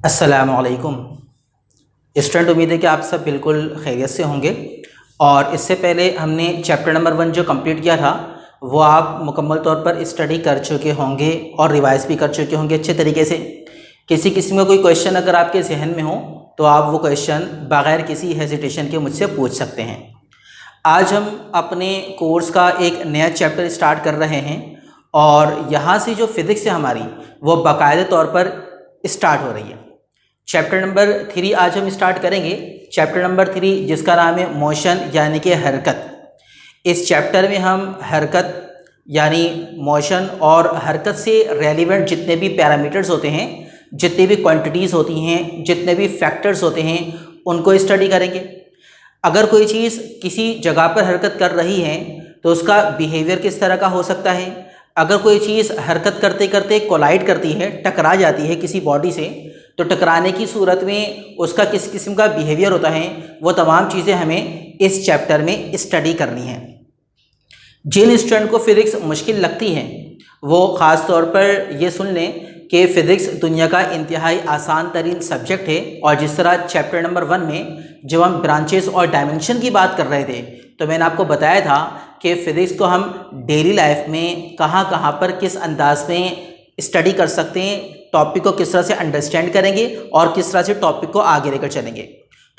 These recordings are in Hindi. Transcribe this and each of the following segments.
अस्सलामुअलैकुम स्टूडेंट, उम्मीद है कि आप सब बिल्कुल खैरियत से होंगे। और इससे पहले हमने चैप्टर नंबर 1 जो कंप्लीट किया था वो आप मुकम्मल तौर पर स्टडी कर चुके होंगे और रिवाइज भी कर चुके होंगे अच्छे तरीके से। किसी किस्म का कोई क्वेश्चन अगर आपके जहन में हो तो आप वो क्वेश्चन बग़ैर किसी हेजिटेशन के मुझसे पूछ सकते हैं। आज हम अपने कोर्स का एक नया चैप्टर स्टार्ट कर रहे हैं और यहाँ से जो फिज़िक्स है हमारी वो बाकायदे तौर पर स्टार्ट हो रही है। चैप्टर नंबर 3 आज हम स्टार्ट करेंगे। चैप्टर नंबर 3 जिसका नाम है मोशन यानी कि हरकत। इस चैप्टर में हम हरकत यानी मोशन और हरकत से रेलिवेंट जितने भी पैरामीटर्स होते हैं, जितनी भी क्वांटिटीज़ होती हैं, जितने भी फैक्टर्स होते हैं उनको स्टडी करेंगे। अगर कोई चीज़ किसी जगह पर हरकत कर रही है तो उसका बिहेवियर किस तरह का हो सकता है। अगर कोई चीज़ हरकत करते करते कोलाइड करती है, टकरा जाती है किसी बॉडी से, तो टकराने की सूरत में उसका किस किस्म का बिहेवियर होता है, वो तमाम चीज़ें हमें इस चैप्टर में स्टडी करनी है। जिन स्टूडेंट को फिज़िक्स मुश्किल लगती है वो ख़ास तौर पर ये सुन लें कि फ़िज़िक्स दुनिया का इंतहाई आसान तरीन सब्जेक्ट है। और जिस तरह चैप्टर नंबर 1 में जब हम ब्रांचेस और डायमेंशन की बात कर रहे थे तो मैंने आपको बताया था कि फ़िज़िक्स को हम डेली लाइफ में कहाँ कहाँ पर किस अंदाज में स्टडी कर सकते हैं, टॉपिक को किस तरह से अंडरस्टैंड करेंगे और किस तरह से टॉपिक को आगे लेकर चलेंगे।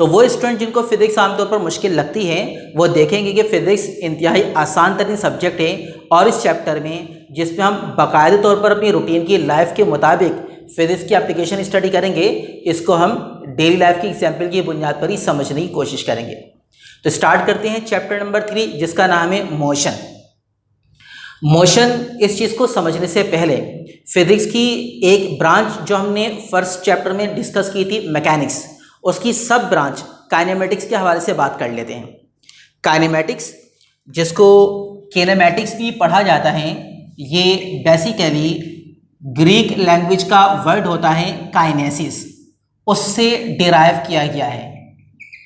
तो वो स्टूडेंट जिनको फ़िज़िक्स आमतौर पर मुश्किल लगती है वो देखेंगे कि फ़िज़िक्स इंतहाई आसान तरीन सब्जेक्ट है और इस चैप्टर में जिसमें हम बाकायदे तौर पर अपनी रूटीन की लाइफ के मुताबिक फ़िज़िक्स की एप्लीकेशन स्टडी करेंगे, इसको हम डेली लाइफ की एग्जाम्पल की बुनियाद पर ही समझने की कोशिश करेंगे। तो स्टार्ट करते हैं चैप्टर नंबर 3 जिसका नाम है मोशन। मोशन, इस चीज़ को समझने से पहले फिज़िक्स की एक ब्रांच जो हमने फर्स्ट चैप्टर में डिस्कस की थी मैकेनिक्स, उसकी सब ब्रांच काइनेमेटिक्स के हवाले से बात कर लेते हैं। काइनेमेटिक्स जिसको किनेमैटिक्स भी पढ़ा जाता है, ये बेसिकली ग्रीक लैंग्वेज का वर्ड होता है काइनेसिस, उससे डिराइव किया गया है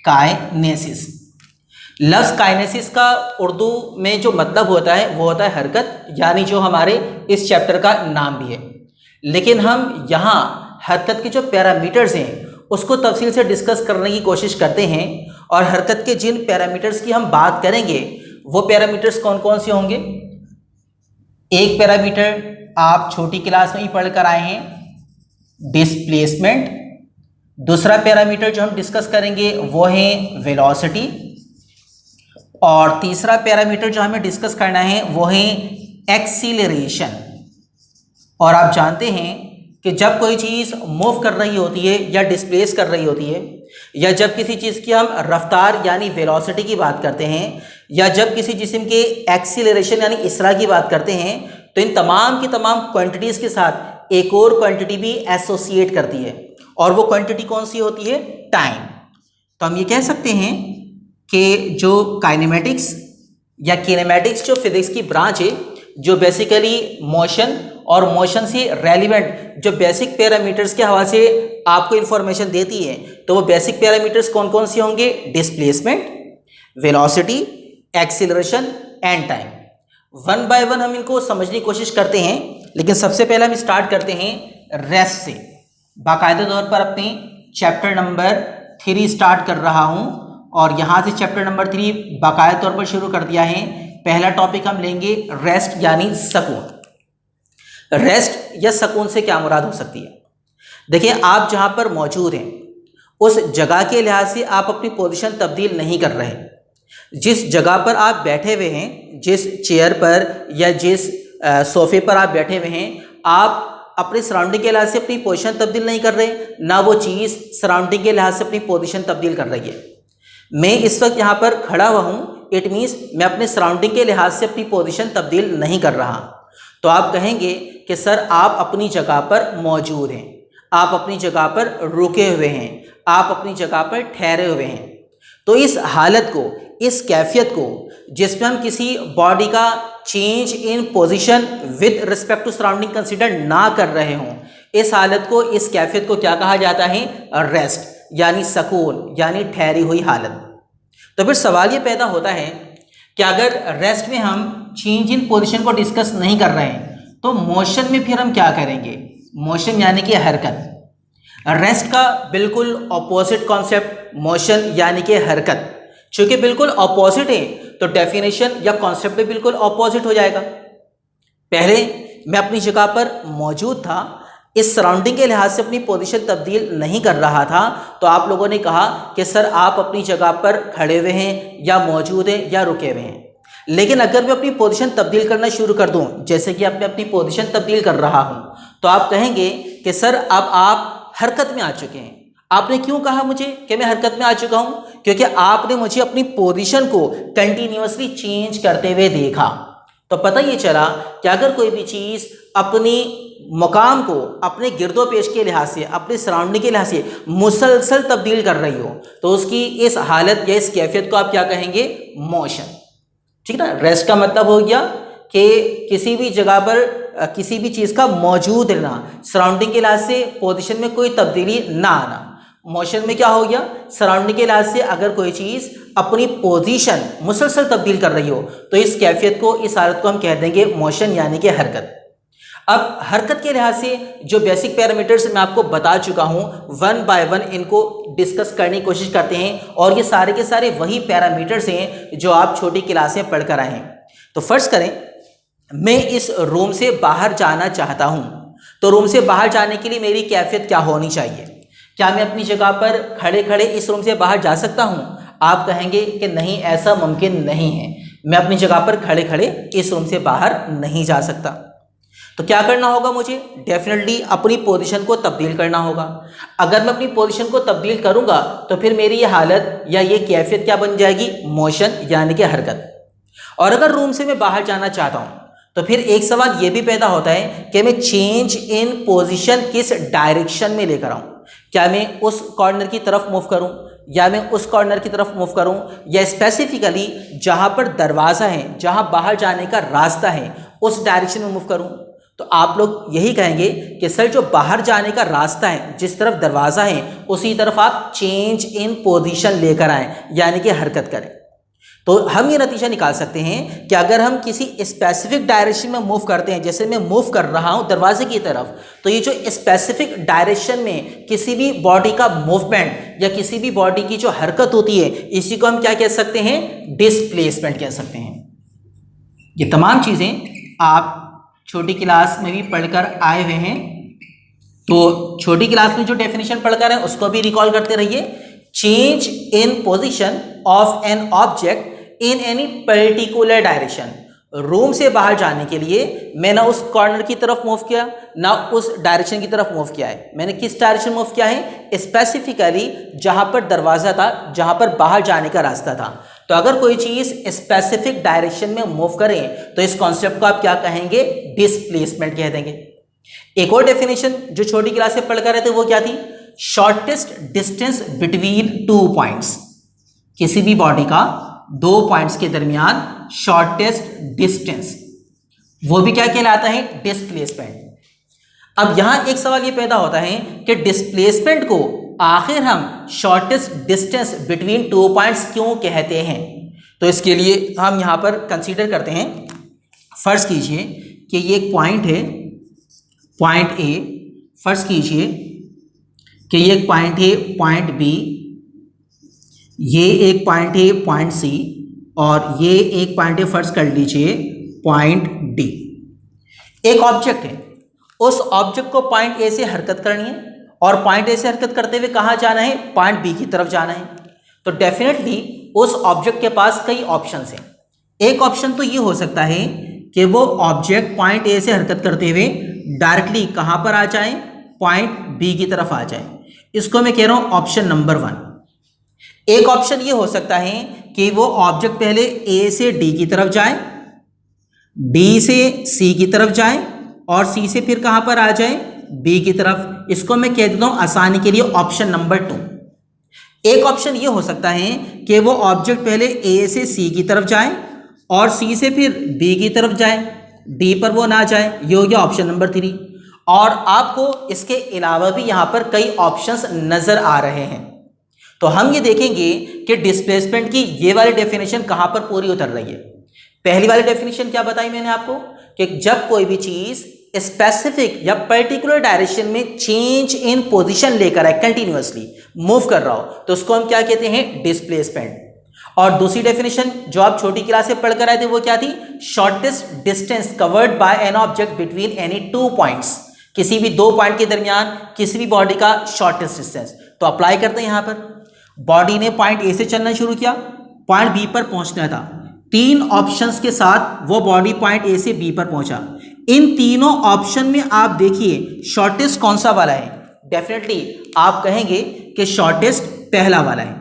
काइनेसिस। लफ्ज़ काइनेसिस का उर्दू में जो मतलब होता है वो होता है हरकत, यानी जो हमारे इस चैप्टर का नाम भी है। लेकिन हम यहाँ हरकत के जो पैरामीटर्स हैं उसको तफसील से डिस्कस करने की कोशिश करते हैं। और हरकत के जिन पैरामीटर्स की हम बात करेंगे वो पैरामीटर्स कौन कौन से होंगे। एक पैरामीटर आप छोटी क्लास में ही पढ़ कर आए हैं, डिस्प्लेसमेंट। दूसरा पैरामीटर जो हम डिस्कस करेंगे वो है वेलोसिटी। और तीसरा पैरामीटर जो हमें डिस्कस करना है वो है एक्सीलरेशन। और आप जानते हैं कि जब कोई चीज़ मूव कर रही होती है या डिस्प्लेस कर रही होती है, या जब किसी चीज़ की हम रफ्तार यानी वेलोसिटी की बात करते हैं, या जब किसी जिस्म के एक्सीलरेशन यानी इसरा की बात करते हैं, तो इन तमाम की तमाम क्वांटिटीज़ के साथ एक और क्वांटिटी भी एसोसिएट करती है। और वो क्वांटिटी कौन सी होती है? टाइम। तो हम ये कह सकते हैं कि जो काइनेमेटिक्स या किनेमैटिक्स जो फिज़िक्स की ब्रांच है, जो बेसिकली मोशन और मोशन से रेलिवेंट जो बेसिक पैरामीटर्स के हवाले से आपको इन्फॉर्मेशन देती है, तो वो बेसिक पैरामीटर्स कौन कौन से होंगे? Displacement, velocity, acceleration and time. One by one हम इनको समझने की कोशिश करते हैं। लेकिन सबसे पहले हम स्टार्ट करते हैं रेस्ट से। बाकायदे तौर पर अपने चैप्टर नंबर 3 स्टार्ट कर रहा हूँ और यहाँ से चैप्टर नंबर 3 बाकायदे तौर पर शुरू कर दिया है। पहला टॉपिक हम लेंगे रेस्ट यानी सकून। रेस्ट या सकून से क्या मुराद हो सकती है? देखिए, आप जहाँ पर मौजूद हैं उस जगह के लिहाज से आप अपनी पोजीशन तब्दील नहीं कर रहे। जिस जगह पर आप बैठे हुए हैं, जिस चेयर पर या जिस सोफे पर आप बैठे हुए हैं, आप अपने सराउंडिंग के लिहाज से अपनी पोजीशन तब्दील नहीं कर रहे, ना वो चीज़ सराउंडिंग के लिहाज से अपनी पोजीशन तब्दील कर रही है। मैं इस वक्त यहाँ पर खड़ा हुआ हूँ, इट मीन्स मैं अपने सराउंडिंग के लिहाज से अपनी पोजीशन तब्दील नहीं कर रहा। तो आप कहेंगे कि सर आप अपनी जगह पर मौजूद हैं, आप अपनी जगह पर रुके हुए हैं, आप अपनी जगह पर ठहरे हुए हैं। तो इस हालत को, इस कैफियत को जिसमें हम किसी बॉडी का change in position with respect to surrounding consider ना कर रहे हों, इस हालत को, इस कैफियत को क्या कहा जाता है? रेस्ट यानी सकून यानी ठहरी हुई हालत। तो फिर सवाल ये पैदा होता है कि अगर रेस्ट में हम चेंज इन पोजीशन को डिस्कस नहीं कर रहे हैं तो मोशन में फिर हम क्या करेंगे? मोशन यानी कि हरकत। रेस्ट का बिल्कुल ऑपोजिट कॉन्सेप्ट मोशन यानी कि हरकत, चूंकि बिल्कुल ऑपोजिट है तो डेफिनेशन या कॉन्सेप्ट भी बिल्कुल ऑपोजिट हो जाएगा। पहले मैं अपनी जगह पर मौजूद था, इस सराउंडिंग के लिहाज से अपनी पोजीशन तब्दील नहीं कर रहा था, तो आप लोगों ने कहा कि सर आप अपनी जगह पर खड़े हुए हैं या मौजूद हैं या रुके हुए हैं। लेकिन अगर मैं अपनी पोजीशन तब्दील करना शुरू कर दूं, जैसे कि अब मैं अपनी पोजीशन तब्दील कर रहा हूं, तो आप कहेंगे कि सर अब आप हरकत में आ चुके हैं। आपने क्यों कहा मुझे कि मैं हरकत में आ चुका हूं? क्योंकि आपने मुझे अपनी पोजीशन को कंटिन्यूअसली चेंज करते हुए देखा। तो पता ये चला कि अगर कोई भी चीज़ अपनी मकाम को अपने गिरदो पेश के लिहाज से, अपने सराउंडिंग के लिहाज से मुसलसल तब्दील कर रही हो, तो उसकी इस हालत या इस कैफियत को आप क्या कहेंगे? मोशन। ठीक है ना। रेस्ट का मतलब हो गया कि किसी भी जगह पर किसी भी चीज़ का मौजूद रहना, सराउंडिंग के लिहाज से पोजीशन में कोई तब्दीली ना आना। मोशन में क्या हो गया? सराउंडिंग के लिहाज से अगर कोई चीज़ अपनी पोजीशन मुसलसल तब्दील कर रही हो, तो इस कैफियत को, इस हालत को हम कह देंगे मोशन यानी कि हरकत। अब हरकत के लिहाज से जो बेसिक पैरामीटर्स मैं आपको बता चुका हूं, वन बाय वन इनको डिस्कस करने की कोशिश करते हैं, और ये सारे के सारे वही पैरामीटर्स हैं जो आप छोटी क्लासें पढ़कर आए हैं। तो फर्ज करें मैं इस रूम से बाहर जाना चाहता हूं, तो रूम से बाहर जाने के लिए मेरी कैफियत क्या होनी चाहिए? क्या मैं अपनी जगह पर खड़े खड़े इस रूम से बाहर जा सकता हूं? आप कहेंगे कि नहीं, ऐसा मुमकिन नहीं है, मैं अपनी जगह पर खड़े खड़े इस रूम से बाहर नहीं जा सकता। तो क्या करना होगा मुझे? डेफिनेटली अपनी पोजीशन को तब्दील करना होगा। अगर मैं अपनी पोजीशन को तब्दील करूंगा तो फिर मेरी ये हालत या ये कैफियत क्या बन जाएगी? मोशन यानी कि हरकत। और अगर रूम से मैं बाहर जाना चाहता हूं, तो फिर एक सवाल ये भी पैदा होता है कि मैं चेंज इन पोजीशन किस डायरेक्शन में लेकर आऊं। क्या मैं उस कॉर्नर की तरफ मूव करूं, या मैं उस कॉर्नर की तरफ मूव करूं, या स्पेसिफिकली जहां पर दरवाज़ा है, जहां बाहर जाने का रास्ता है, उस डायरेक्शन में मूव करूं? तो आप लोग यही कहेंगे कि सर जो बाहर जाने का रास्ता है, जिस तरफ दरवाज़ा है, उसी तरफ आप चेंज इन पोजीशन लेकर आएँ, यानी कि हरकत करें। तो हम ये नतीजा निकाल सकते हैं कि अगर हम किसी स्पेसिफिक डायरेक्शन में मूव करते हैं, जैसे मैं मूव कर रहा हूं दरवाजे की तरफ, तो ये जो स्पेसिफिक डायरेक्शन में किसी भी बॉडी का मूवमेंट या किसी भी बॉडी की जो हरकत होती है, इसी को हम क्या कह सकते हैं? डिस्प्लेसमेंट कह सकते हैं। ये तमाम चीज़ें आप छोटी क्लास में भी पढ़कर आए हुए हैं, तो छोटी क्लास में जो डेफिनेशन पढ़कर है उसको भी रिकॉल करते रहिए। Change in position of an object in any particular direction. Room से बाहर जाने के लिए मैं ना उस कॉर्नर की तरफ मूव किया, ना उस डायरेक्शन की तरफ मूव किया है। मैंने किस डायरेक्शन मूव किया है? स्पेसिफिकली जहां पर दरवाजा था, जहां पर बाहर जाने का रास्ता था। तो अगर कोई चीज स्पेसिफिक डायरेक्शन में मूव करें, तो इस कॉन्सेप्ट को आप क्या कहेंगे? डिस्प्लेसमेंट कह देंगे। एक और डेफिनेशन जो छोटी क्लास से पढ़कर रहे थे वो क्या थी? Shortest distance between two points. किसी भी बॉडी का दो पॉइंट्स के दरमियान शॉर्टेस्ट डिस्टेंस, वो भी क्या कहलाता है? डिस्प्लेसमेंट। अब यहां एक सवाल ये पैदा होता है कि डिस्प्लेसमेंट को आखिर हम shortest distance between two points क्यों कहते हैं? तो इसके लिए हम यहां पर कंसीडर करते हैं, फर्ज कीजिए कि ये एक पॉइंट है, पॉइंट ए। फर्ज कीजिए कि ये एक पॉइंट है, पॉइंट बी। ये एक पॉइंट है, पॉइंट सी, और ये एक पॉइंट है, फर्ज कर लीजिए, पॉइंट डी। एक ऑब्जेक्ट है, उस ऑब्जेक्ट को पॉइंट ए से हरकत करनी है, और पॉइंट ए से हरकत करते हुए कहाँ जाना है? पॉइंट बी की तरफ जाना है। तो डेफिनेटली उस ऑब्जेक्ट के पास कई ऑप्शंस हैं। एक ऑप्शन तो ये हो सकता है कि वो ऑब्जेक्ट पॉइंट ए से हरकत करते हुए डायरेक्टली कहाँ पर आ जाए? पॉइंट बी की तरफ आ जाए। इसको मैं कह रहा हूं ऑप्शन नंबर 1। एक ऑप्शन ये हो सकता है कि वो ऑब्जेक्ट पहले ए से डी की तरफ जाए, डी से सी की तरफ जाए, और सी से फिर कहां पर आ जाए? बी की तरफ। इसको मैं कह देता हूं आसानी के लिए ऑप्शन नंबर 2। एक ऑप्शन ये हो सकता है कि वो ऑब्जेक्ट पहले ए से सी की तरफ जाए, और सी से फिर बी की तरफ जाए, डी पर वो ना जाए। ये हो गया ऑप्शन नंबर 3। और आपको इसके अलावा भी यहां पर कई ऑप्शंस नजर आ रहे हैं। तो हम ये देखेंगे कि डिस्प्लेसमेंट की ये वाली डेफिनेशन कहां पर पूरी उतर रही है। पहली वाली डेफिनेशन क्या बताई मैंने आपको? कि जब कोई भी चीज स्पेसिफिक या पर्टिकुलर डायरेक्शन में चेंज इन पोजीशन लेकर है, कंटिन्यूअसली मूव कर रहा हो, तो उसको हम क्या कहते हैं, डिस्प्लेसमेंट। और दूसरी डेफिनेशन जो आप छोटी क्लास से पढ़कर आए थे वो क्या थी, shortest distance covered by an object between any two points, किसी भी दो पॉइंट के दरमियान किसी भी बॉडी का शॉर्टेस्ट डिस्टेंस। तो अप्लाई करते हैं, यहां पर बॉडी ने पॉइंट ए से चलना शुरू किया, पॉइंट बी पर पहुंचना था, तीन ऑप्शंस के साथ वो बॉडी पॉइंट ए से बी पर पहुंचा। इन तीनों ऑप्शन में आप देखिए शॉर्टेस्ट कौन सा वाला है, डेफिनेटली आप कहेंगे कि शॉर्टेस्ट पहला वाला है।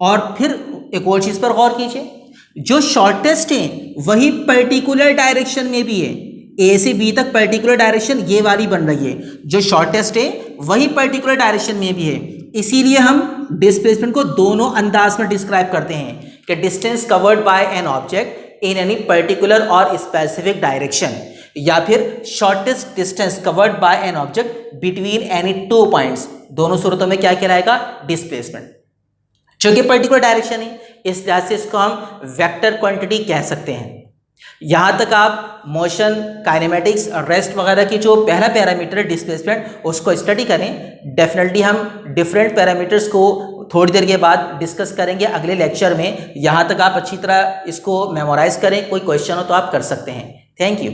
और फिर एक और चीज पर गौर कीजिए, जो शॉर्टेस्ट है वही पर्टिकुलर डायरेक्शन में भी है, ए से बी तक पर्टिकुलर डायरेक्शन ये वाली बन रही है, जो शॉर्टेस्ट है वही पर्टिकुलर डायरेक्शन में भी है। इसीलिए हम डिस्प्लेसमेंट को दोनों अंदाज में डिस्क्राइब करते हैं कि distance covered by an object in any particular और स्पेसिफिक डायरेक्शन, या फिर shortest distance covered by an object between any two points. दोनों सूरतों में क्या कहलाएगा, डिस्प्लेसमेंट, जो कि पर्टिकुलर डायरेक्शन है, इस लिहाज से इसको हम वेक्टर क्वांटिटी कह सकते हैं। यहां तक आप मोशन, काइनेमेटिक्स, रेस्ट वगैरह की जो पहला पैरामीटर है डिस्प्लेसमेंट, उसको स्टडी करें। डेफिनेटली हम डिफरेंट पैरामीटर्स को थोड़ी देर के बाद डिस्कस करेंगे अगले लेक्चर में। यहां तक आप अच्छी तरह इसको मेमोराइज करें, कोई क्वेश्चन हो तो आप कर सकते हैं। Thank you.